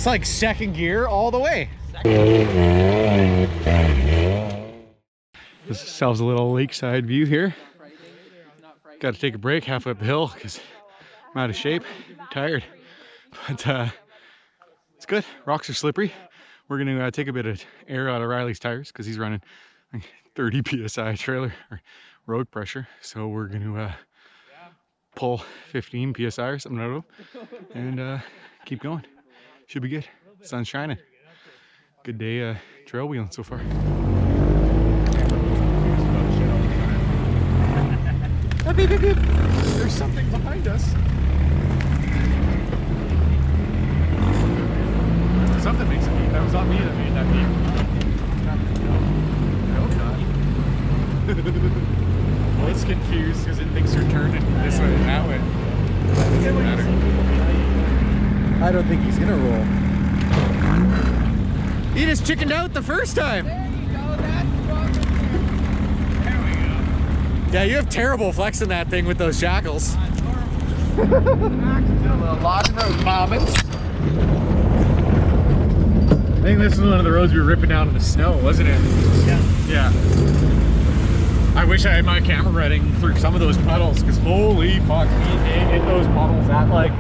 was like second gear all the way. This sells a little lakeside view here. Got to take a break halfway up the hill because I'm out of shape, tired. But it's good. Rocks are slippery. We're going to take a bit of air out of Riley's tires because he's running like 30 psi trailer or road pressure. So we're going to pull 15 psi or something out of him and keep going. Should be good. Sun's shining. Good day trail wheeling so far. There's something behind us. Something makes it beep. That was not me that made that beep. No, not. Well, it's confused because it thinks you're turning this way and that way. Doesn't matter. I don't think he's gonna roll. He just chickened out the first time. There you go, that's wrong. There we go. Yeah, you have terrible flexing that thing with those shackles. A lot of those moments. I think this is one of the roads we were ripping down in the snow, wasn't it? Yeah. I wish I had my camera running through some of those puddles, because holy fuck, me and Dave hit those puddles at like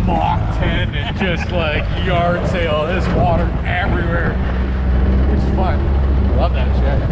Mach 10 and just like yard sale. There's water everywhere, which is fun. Love that shit.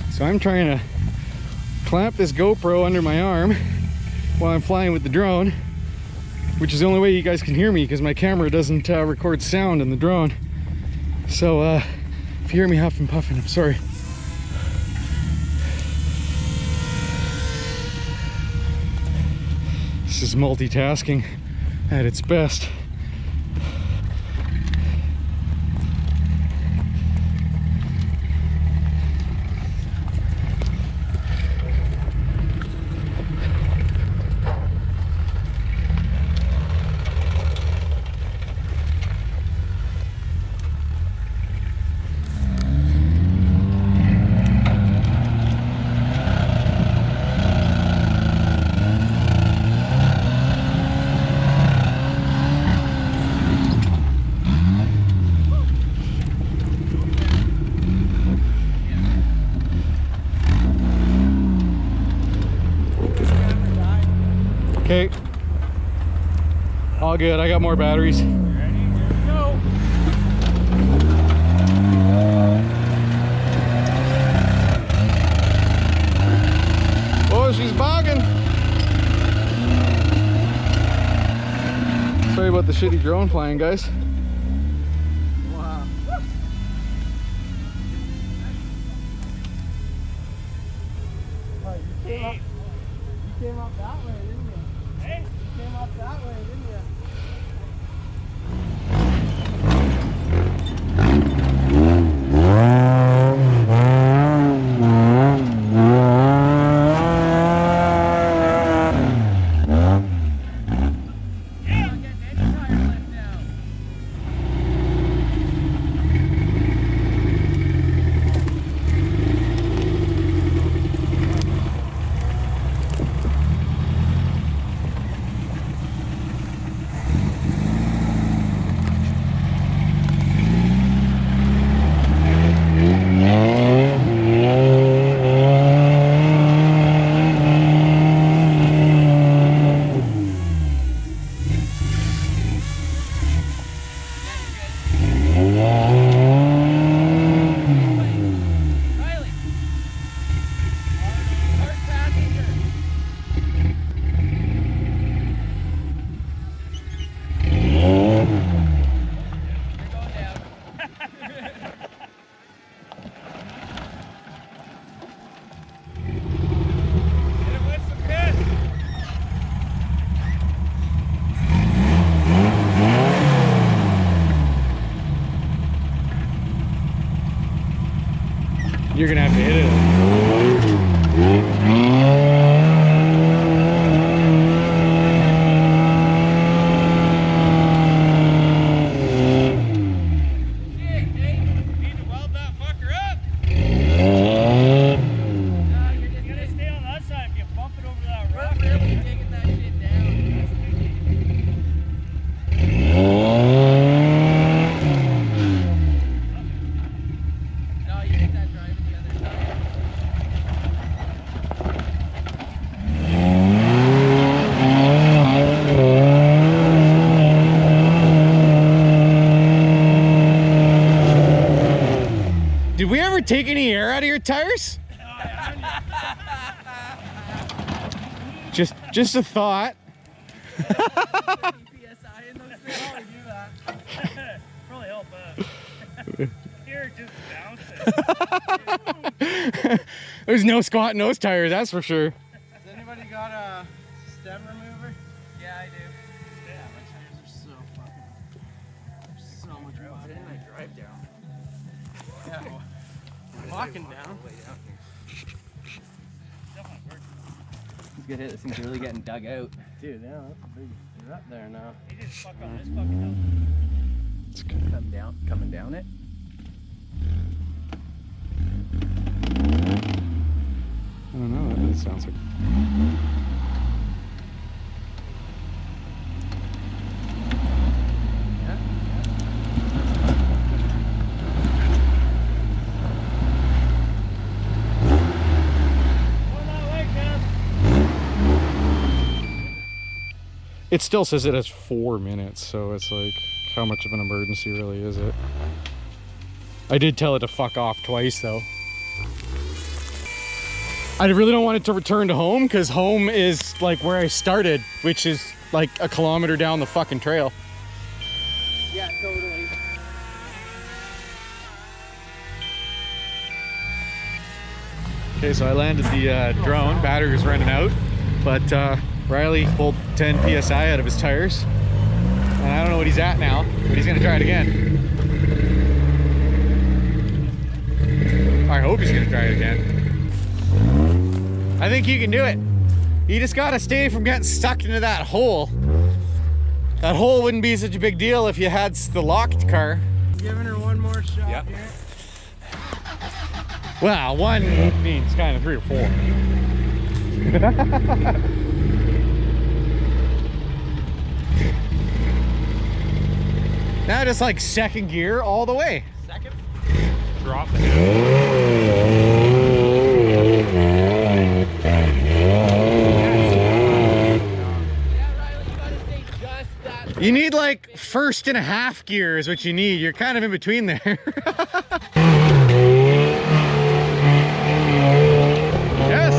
So I'm trying to clamp this GoPro under my arm while I'm flying with the drone, which is the only way you guys can hear me because my camera doesn't record sound in the drone. So if you hear me huffing and puffing, I'm sorry. This is multitasking at its best. Okay, all good. I got more batteries. Ready? Here we go. Oh, she's bogging. Sorry about the shitty drone flying, guys. Wow. You're gonna have to hit it. Did we ever take any air out of your tires? Just a thought. Probably help here, just bounce it. There's no squat in those tires, that's for sure. Has anybody got a stem remover? Yeah, I do. Yeah, my tires are so fucking. There's so much mud in. I drive down. Yeah, well, walking down. It's good hit. This thing's really getting dug out. Dude, yeah, that's a big. You're up there now. He just fuck on this fucking hill. It's good. Coming down it. I don't know, that sounds like... It still says it has 4 minutes, so it's like, how much of an emergency really is it? I did tell it to fuck off twice though. I really don't want it to return to home, because home is like where I started, which is like a kilometer down the fucking trail. Yeah, totally. Okay, so I landed the drone. Battery was running out, but Riley pulled 10 PSI out of his tires. And I don't know what he's at now, but he's gonna try it again. I hope he's gonna try it again. I think you can do it. You just gotta stay from getting stuck into that hole. That hole wouldn't be such a big deal if you had the locked car. Giving her one more shot here. Well, one means kind of 3 or 4. Now just like second gear all the way. Second? Drop it. You need like 1.5 gear is what you need. You're kind of in between there. Yes.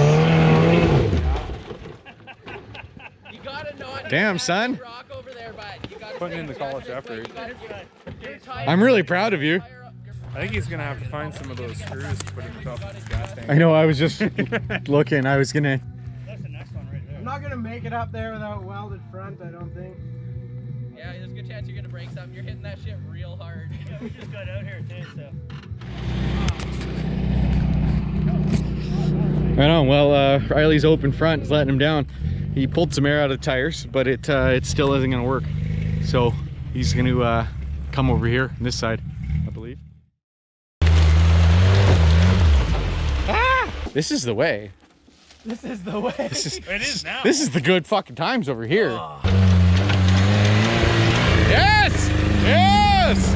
You gotta not Damn, son. rock over there, but you gotta Putting in the college effort. I'm really proud of you. I think he's gonna have to find some of those screws to put in the top of his gas tank. I know, I was just looking. I was gonna... That's the next one right there. I'm not gonna make it up there without welded front, I don't think. Yeah, there's a good chance you're gonna break something. You're hitting that shit real hard. Yeah, we just got out here too, so. Right on. Well, Riley's open front is letting him down. He pulled some air out of the tires, but it still isn't gonna work. So he's gonna come over here on this side, I believe. Ah! This is the way. This is the way. It is now. This is the good fucking times over here. Oh. Yes! Yes!